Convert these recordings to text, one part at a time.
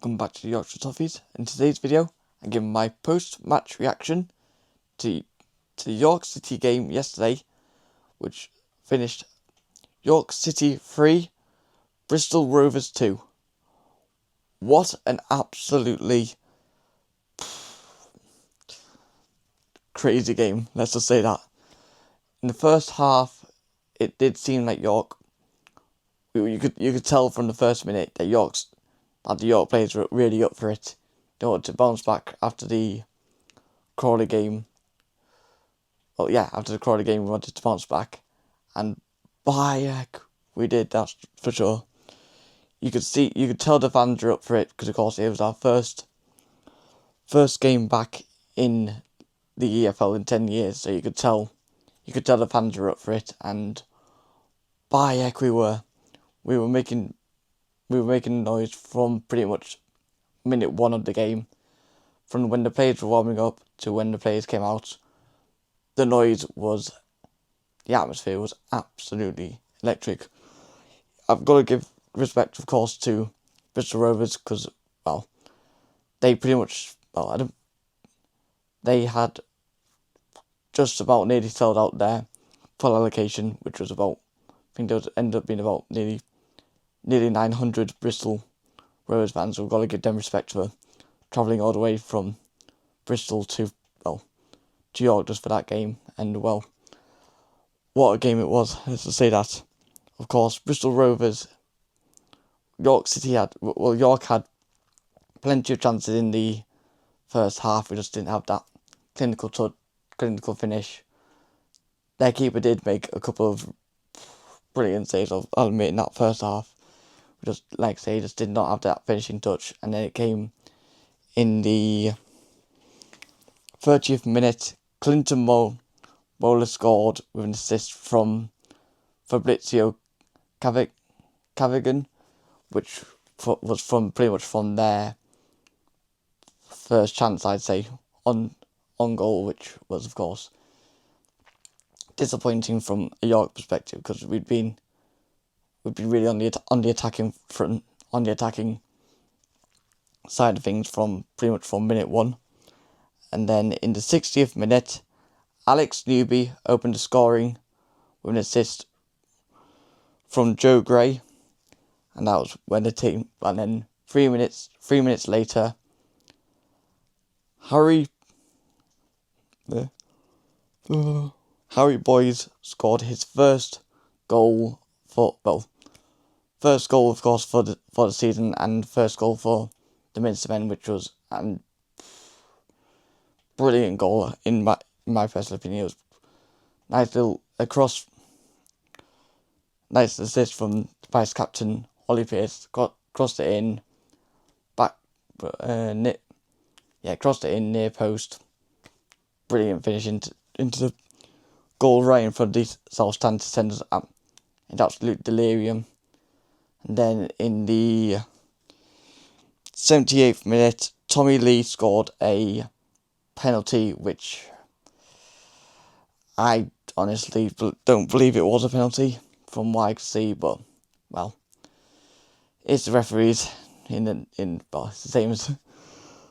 welcome back to the Yorkshire Toffees. In today's video, I'm giving my post-match reaction to the York City game yesterday, which finished York City 3, Bristol Rovers 2. What an absolutely crazy game, let's just say that. In the first half, it did seem like York, you could tell from the first minute that the York players were really up for it. They wanted to bounce back after the Crawley game. Well, yeah, after the Crawley game, we wanted to bounce back. And by heck, we did, that's for sure. You could tell the fans were up for it, because of course it was our first game back in the EFL in 10 years. So you could tell the fans were up for it. And by heck, we were making noise from pretty much minute 1 of the game. From when the players were warming up to when the players came out, the atmosphere was absolutely electric. I've got to give respect, of course, to Bristol Rovers, because, well, they had just about nearly sold out their full allocation, which was about, I think there ended up being about nearly 900 Bristol Rovers fans. So we've got to give them respect for travelling all the way from Bristol to York just for that game. And well, what a game it was, let's just say that. Of course, Bristol Rovers, York had plenty of chances in the first half. We just didn't have that clinical finish. Their keeper did make a couple of brilliant saves, I'll admit, in that first half. We just, like I say, just did not have that finishing touch. And then it came in the 30th minute. Clinton Mola scored with an assist from Fabrizio Cavigan, which was pretty much from their first chance, I'd say, on goal, which was, of course, disappointing from a York perspective, because we'd been really on the attacking front, on the attacking side of things from pretty much from minute 1. And then in the 60th minute, Alex Newby opened the scoring with an assist from Joe Gray, and that was when the team. And then 3 minutes later, Harry Boyes scored his first goal of course for the season, and first goal for the Minster men, which was a brilliant goal in my personal opinion. It was nice assist from vice captain Ollie Pearce. Crossed it in, crossed it in near post. Brilliant finish into the goal right in front of the South stand to send us into absolute delirium. And then in the 78th minute, Tommy Lee scored a penalty, which I honestly don't believe it was a penalty from what I could see, but well, it's the referees it's the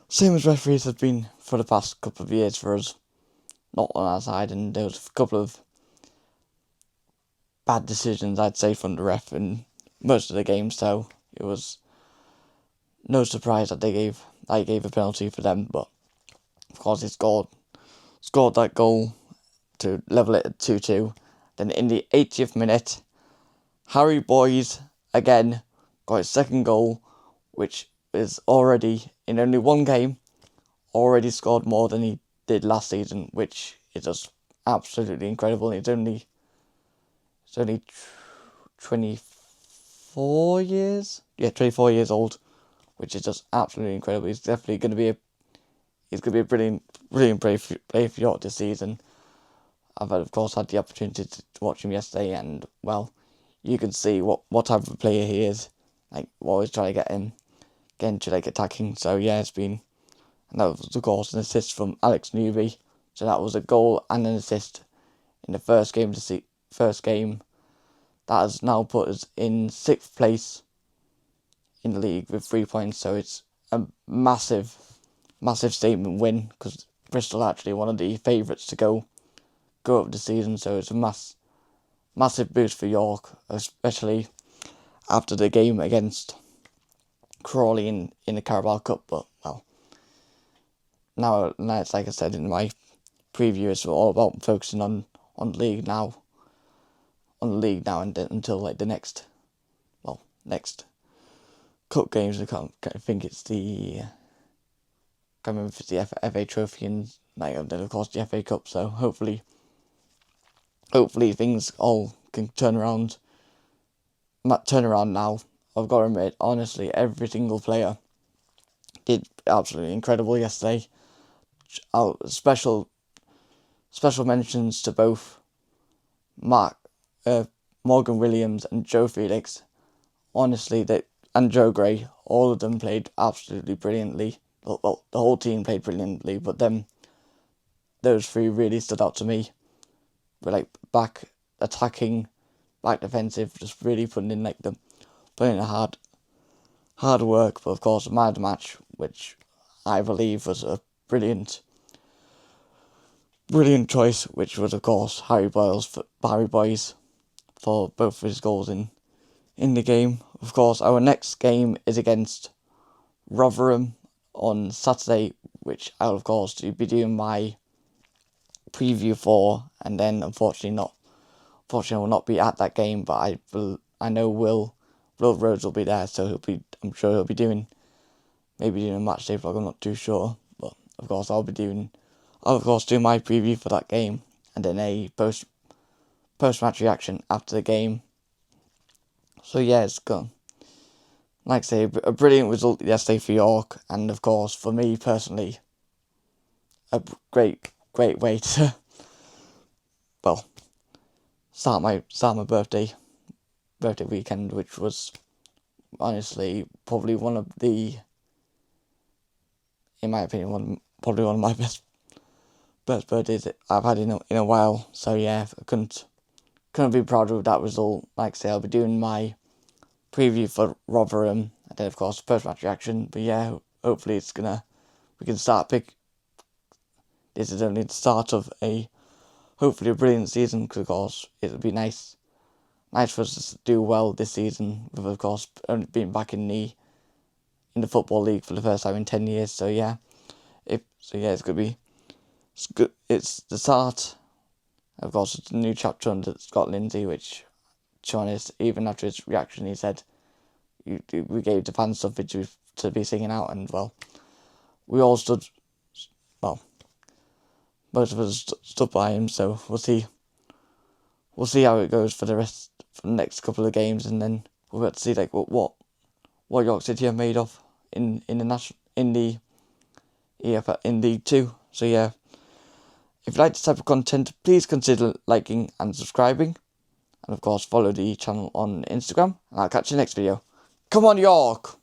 same as referees have been for the past couple of years for us, not on our side. And there was a couple of bad decisions, I'd say, from the ref in most of the games, so it was no surprise that I gave a penalty for them. But of course, he scored that goal to level it at 2-2. Then in the 80th minute, Harry Boyes again got his second goal, which is already, in only one game, already scored more than he did last season, which is just absolutely incredible. He's only 24 years old, which is just absolutely incredible. He's definitely going to be a brilliant player for York this season. I've of course had the opportunity to watch him yesterday, and well, you can see what type of player he is. Like, we're always trying to get into like attacking. So yeah, and that was of course an assist from Alex Newby. So that was a goal and an assist in the first game. That has now put us in 6th place in the league with 3 points. So it's a massive statement win, because Bristol are actually one of the favourites to go up the season. So it's a massive boost for York, especially after the game against Crawley in the Carabao Cup. But well, now it's like I said in my preview, it's all about focusing on the league now. And until like the next cup games. I think it's the. Can't remember if it's the FA Trophy and then of course the FA Cup. So hopefully things all can turn around now. I've got to admit, honestly, every single player did absolutely incredible yesterday. Special mentions to both Morgan Williams and Joe Felix. Honestly, and Joe Gray, all of them played absolutely brilliantly. Well, the whole team played brilliantly, but those three really stood out to me. We're like back attacking, back defensive, just really putting in a hard work. But of course, the man of the match, which I believe was a brilliant choice, which was of course Harry Boyes for both of his goals in the game. Of course, our next game is against Rotherham on Saturday, which I'll of course be doing my preview for, and then unfortunately will not be at that game, but I know Will Rhodes will be there, so I'm sure he'll be doing a match day vlog. I'm not too sure, but of course I'll do my preview for that game, and then a post match reaction after the game. So yeah, it's gone. Like I say, a brilliant result yesterday for York, and of course for me personally, a great way to start my birthday weekend, which was honestly probably one of my best birthdays I've had in a while. So yeah, I couldn't be prouder of that result. Like I say, I'll be doing my preview for Rotherham, and then of course post match reaction. But yeah, hopefully we can start this is only the start of hopefully a brilliant season, because of course it'll be nice for us to do well this season, with of course only being back in the Football League for the first time in 10 years. So yeah, it's good. It's the start. Of course, it's a new chapter under Scott Lindsay, which, to be honest, even after his reaction, he said we gave the fans something to be singing out, and well, we all stood. Well, most of us stood by him. So we'll see how it goes for the next couple of games, and then we'll get to see what York City are made of in the League 2. So yeah, if you like this type of content, please consider liking and subscribing, and of course follow the channel on Instagram, and I'll catch you next video. Come on, York!